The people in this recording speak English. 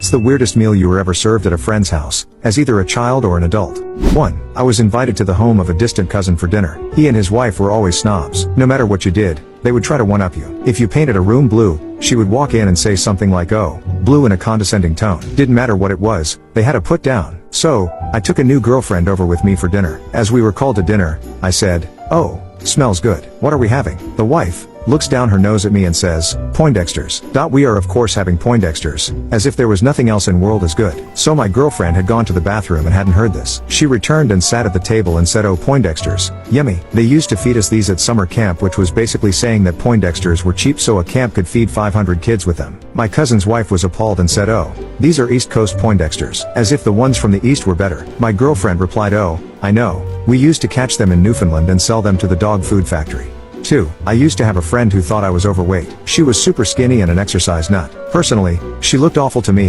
What's the weirdest meal you were ever served at a friend's house, as either a child or an adult? 1. I was invited to the home of a distant cousin for dinner. He and his wife were always snobs. No matter what you did, they would try to one-up you. If you painted a room blue, she would walk in and say something like, "Oh, blue," in a condescending tone. Didn't matter what it was, they had to put down. So, I took a new girlfriend over with me for dinner. As we were called to dinner, I said, "Oh, smells good. What are we having?" The wife looks down her nose at me and says, "Poindexter's." We are of course having Poindexter's, as if there was nothing else in world as good. So my girlfriend had gone to the bathroom and hadn't heard this. She returned and sat at the table and said, "Oh, Poindexter's. Yummy. They used to feed us these at summer camp," which was basically saying that Poindexter's were cheap so a camp could feed 500 kids with them. My cousin's wife was appalled and said, "Oh, these are East Coast Poindexter's," as if the ones from the East were better. My girlfriend replied, "Oh, I know. We used to catch them in Newfoundland and sell them to the dog food factory." 2. I used to have a friend who thought I was overweight. She was super skinny and an exercise nut. Personally, she looked awful to me.